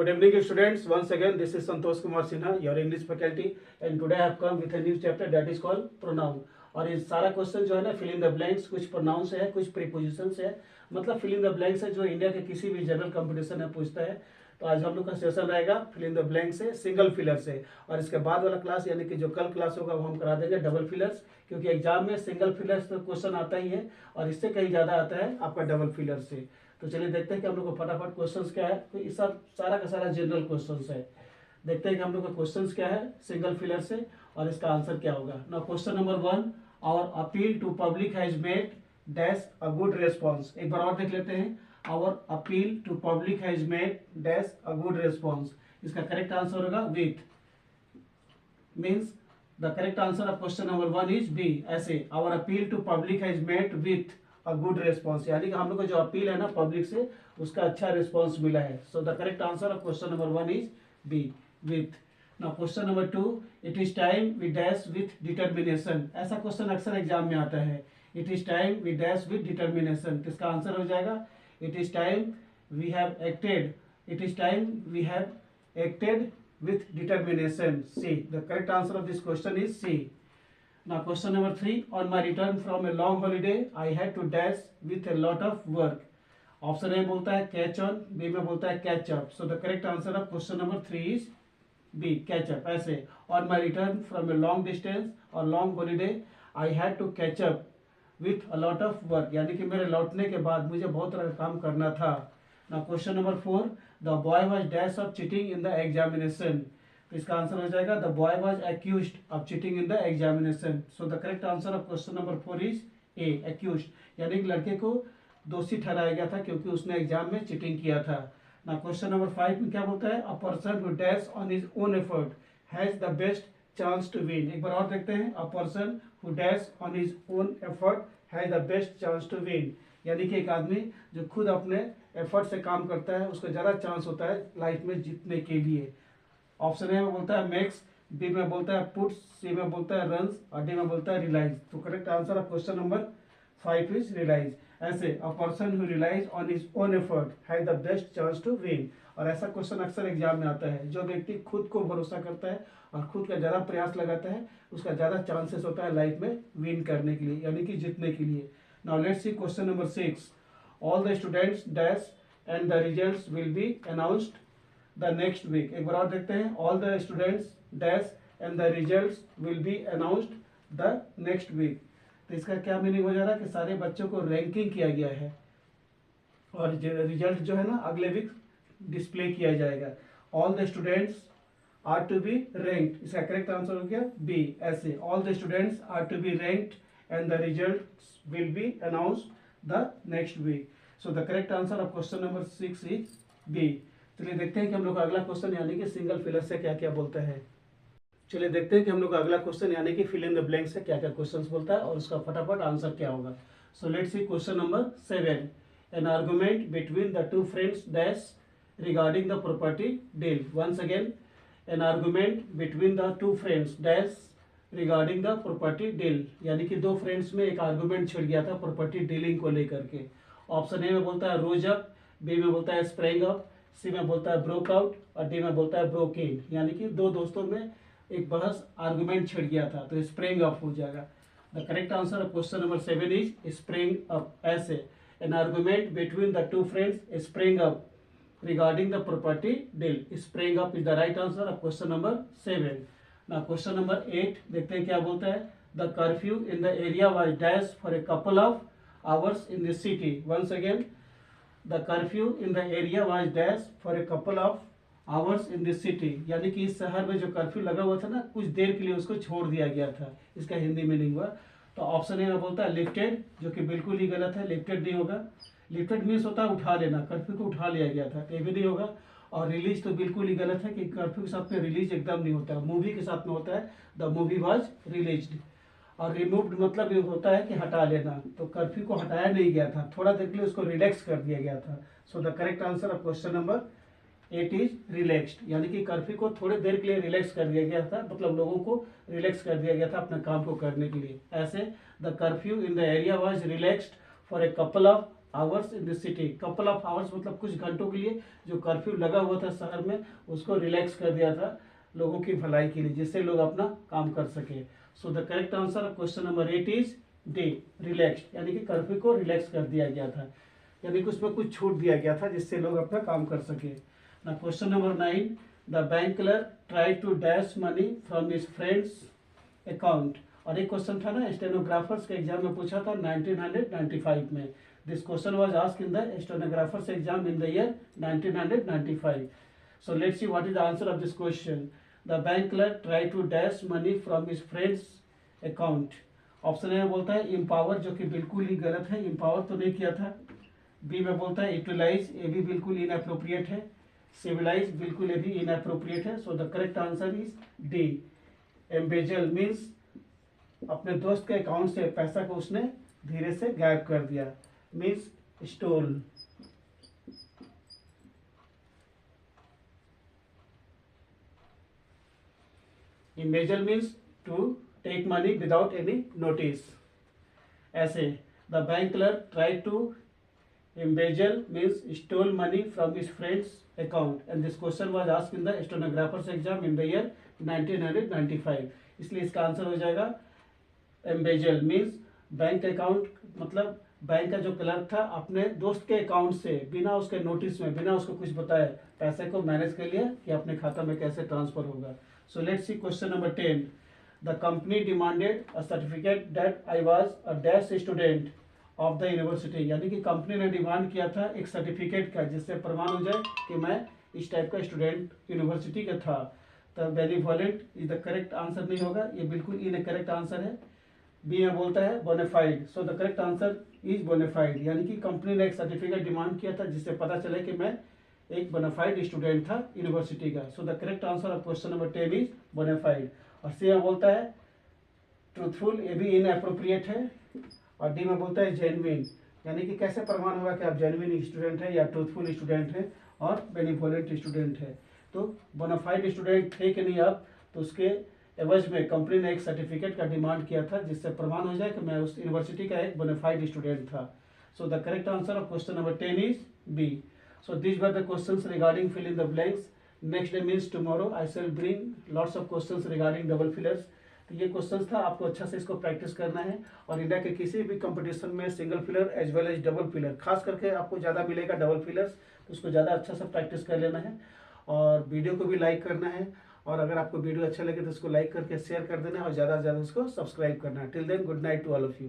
Good evening, students. Once again, this is Santosh Kumar Sinha, your English faculty, and today I have come with a new chapter that is called pronoun. और ये सारा question जो है ना fill in the blanks, कुछ pronoun से है, कुछ प्रीपोजिशन से है, मतलब फिल इन द ब्लैंक्स है जो इंडिया के किसी भी जनरल कंपटीशन में पूछता है। तो आज हम लोग का सेशन रहेगा फिल इन द ब्लैंक से, सिंगल फिलर से, और इसके बाद वाला क्लास यानी कि जो कल क्लास होगा वो हम करा देंगे डबल फिलर्स, क्योंकि एग्जाम में सिंगल फिलर्स तो क्वेश्चन आता ही है और इससे कहीं ज़्यादा आता है आपका डबल फिलर से। तो चलिए देखते हैं कि हम लोग को फटाफट क्वेश्चंस क्या है। तो इस सब सारा का सारा जनरल क्वेश्चंस है। देखते हैं कि हम लोग का क्वेश्चंस क्या है सिंगल फिलर से और इसका आंसर क्या होगा। Now question number 1, our appeal to public has made dash a good response. एक बार और देख लेते हैं। Our appeal to public has made dash a good response. इसका करेक्ट आंसर होगा with, means the correct answer of question number 1 is B. ऐसे our appeal to public has made with a good response, यानी कि हम लोग का जो appeal है ना पब्लिक से उसका अच्छा रिस्पॉन्स मिला है। So the correct answer of question number 1 is B, with. Now question number 2, it is time we dash with determination. ऐसा क्वेश्चन अक्सर एग्जाम में आता है। It is time we dash with determination, किसका आंसर हो जाएगा it is time we have acted, it is time we have acted with determination. C, the correct answer of this question is C. Now question number 3, on my return from a long holiday I had to dash with a lot of work. Option A बोलता है catch on, B में बोलता है catch up. So the correct answer of question number 3 is B, catch up. ऐसे on my return from a long distance or long holiday I had to catch up with a lot of work, यानी कि मेरे लौटने के बाद मुझे बहुत तरह का काम करना था। Now question number 4, the boy was dash of cheating in the examination. तो इसका आंसर हो जाएगा the boy was accused of cheating in the examination. So the correct answer of question number 4 is a, accused, यानी कि लड़के को दोषी ठहराया गया था क्योंकि उसने एग्जाम में चीटिंग किया था। ना क्वेश्चन नंबर 5 में क्या बोलता है, a person who dash on his own effort has the best chance to win. एक बार और देखते हैं, a person who dash on his own effort has the best chance to win, यानी कि एक आदमी जो खुद अपने एफर्ट से काम करता है उसको ज़्यादा चांस होता है लाइफ में जीतने के लिए। ऑप्शन ए में बोलता है मैक्स, बी में बोलता है पुट्स, सी में बोलता है रन्स और डी में बोलता है रिलाइज। तो correct answer of question number 5 is relies. ऐसे a person who relies on his own effort has the best chance to win. और ऐसा क्वेश्चन अक्सर एग्जाम में आता है, जो व्यक्ति खुद को भरोसा करता है और खुद का ज़्यादा प्रयास लगाता है उसका ज़्यादा चांसेस होता है लाइफ में विन करने के लिए, यानी कि जीतने के लिए। Now let's see question number 6, all the students dash and the results will be announced the next week. एक बार और देखते हैं, all the students dash and the results will be announced the next week. तो इसका क्या meaning हो जा रहा है कि सारे बच्चों को रैंकिंग किया गया है और रिजल्ट जो है ना अगले वीक डिस्प्ले किया जाएगा। All the students are to be ranked, इसका करेक्ट आंसर हो गया बी। ऐसे all the students are to be ranked and the results will be announced the next week. So the correct answer of question number 6 is B. चलिए देखते हैं कि हम लोग का अगला क्वेश्चन यानी कि सिंगल फिलर से क्या क्या बोलता है। चलिए देखते हैं कि हम लोग का अगला क्वेश्चन यानी कि फिल इन द ब्लैंक से क्या क्या क्वेश्चंस बोलता है और उसका फटाफट आंसर क्या होगा। So let's see question number 7, an argument between the two friends dash regarding the property deal. Once again, an argument between the two friends dash regarding the property deal, यानी कि दो फ्रेंड्स में एक argument छिड़ गया था property dealing को लेकर के। ऑप्शन ए में बोलता है रोज अप, बी में बोलता है स्प्रिंग अप, सी में बोलता है ब्रोक आउट और डी में बोलता है ब्रोक इन, यानी कि दो दोस्तों में एक बहस आर्गुमेंट छिड़ गया था तो स्प्रिंग अप हो जाएगा। The correct answer of question number 7 is spring up. ऐसे an argument between the two friends spring up regarding the property deal. Spring up is the right answer of question number 7। Now question number 8 देखते हैं क्या बोलता है, the curfew in the area was dash for a couple of hours in the city. Once again, the curfew in the area was dash for a couple of hours in this city, यानी कि इस शहर में जो curfew लगा हुआ था ना कुछ देर के लिए उसको छोड़ दिया गया था। इसका हिंदी मीनिंग हुआ तो ऑप्शन ए में बोलता है लिफ्टेड, जो कि बिल्कुल ही गलत है, लिफ्टेड नहीं होगा। लिफ्टेड मीन्स होता है उठा लेना, कर्फ्यू को उठा लिया गया था, ये भी नहीं होगा। और रिलीज तो बिल्कुल ही गलत है कि कर्फ्यू के साथ में रिलीज एकदम नहीं होता है, मूवी के साथ में होता है द मूवी वॉज रिलीज्ड। और रिमूव्ड मतलब ये होता है कि हटा लेना, तो कर्फ्यू को हटाया नहीं गया था, थोड़ा देर के लिए उसको रिलैक्स कर दिया गया था। So the correct answer of question number 8 is relaxed, यानी कि कर्फ्यू को थोड़ी देर के लिए रिलैक्स कर दिया गया था, मतलब लोगों को रिलैक्स कर दिया गया था अपने काम को करने के लिए। ऐसे the curfew in the area was relaxed for a couple of hours in the city, couple of hours मतलब कुछ घंटों के लिए जो कर्फ्यू लगा हुआ था शहर में उसको रिलैक्स कर दिया था लोगों की भलाई के लिए, जिससे लोग अपना काम कर सके। सो the correct answer of question number 8 is D, relax, यानी कि कर्फ्यू को रिलैक्स कर दिया गया था, यानी कि उसमें कुछ छूट दिया गया था जिससे लोग अपना काम कर सके। ना question number 9, the bank clerk try to dash money from his friends account. और एक क्वेश्चन था ना स्टेनोग्राफर्स के एग्जाम में पूछा था 1995 में। This question was asked in the stenographers exam in the year 1995। So let's see what is the answer of this question. The bank clerk tried to dash money from his friend's account. Option A में बोलता है empower, जो कि बिल्कुल ही गलत है, empower तो नहीं किया था। बी में बोलता है यूटिलाइज, ये भी बिल्कुल इनअप्रोप्रिएट है। सिविलाइज बिल्कुल ये भी इनअप्रोप्रिएट है। So the correct answer is D, embezzle means अपने दोस्त के अकाउंट से पैसा को उसने धीरे से गायब कर दिया, means stole. Embezzle means to take money without any notice. ऐसे the bank clerk tried to embezzle means stole money from his friend's account and this question was asked in the stenographer's exam in the year 1995। इसलिए इसका answer हो जाएगा embezzle means bank account, मतलब bank का जो clerk था अपने दोस्त के अकाउंट से बिना उसके नोटिस में, बिना उसको कुछ बताए पैसे को मैनेज कर लिया कि अपने खाता में कैसे ट्रांसफर होगा। So let's see question number 10. The company demanded a certificate that I was a dash student of the university। यानी कि कंपनी ने डिमांड किया था एक सर्टिफिकेट का जिससे प्रमाण हो जाए कि मैं इस टाइप का स्टूडेंट यूनिवर्सिटी का था। तो benevolent is the correct answer नहीं होगा, ये बिल्कुल इनकरेक्ट आंसर है। बी में बोलता है bonafide. So the correct answer is bonafide, यानी कि कंपनी ने एक सर्टिफिकेट डिमांड किया था जिससे पता चले कि मैं एक बोनाफाइड स्टूडेंट था यूनिवर्सिटी का। So the correct answer of question number 10 is bonafide. और सी में बोलता है ट्रूथफुल, ये भी इनअप्रोप्रिएट है। और डी में बोलता है जेन्युइन, यानी कि कैसे प्रमाण होगा कि आप जेन्युइन स्टूडेंट है या ट्रूथफुल स्टूडेंट है और बेनिवोलेंट स्टूडेंट है। तो बोनाफाइड स्टूडेंट थे कि नहीं आप, तो उसके एवज में कंपनी ने एक सर्टिफिकेट का डिमांड किया था जिससे प्रमाण हो जाए कि मैं उस यूनिवर्सिटी का एक बोनाफाइड स्टूडेंट था। So the correct answer of question number 10 is B. So these were the questions regarding fill in the blanks. Next day means tomorrow I shall bring lots of questions regarding double fillers. तो ये questions था, आपको अच्छा से इसको practice करना है और इंडिया के किसी भी कंपटीशन में single filler as well as double filler, खास करके आपको ज़्यादा मिलेगा डबल फिलर्स, तो उसको ज़्यादा अच्छा से प्रैक्टिस कर लेना है और वीडियो को भी लाइक करना है। और अगर आपको वीडियो अच्छा लगे तो उसको लाइक करके शेयर कर देना है और ज़्यादा से ज़्यादा उसको सब्सक्राइब करना है। Till then good night to all of you.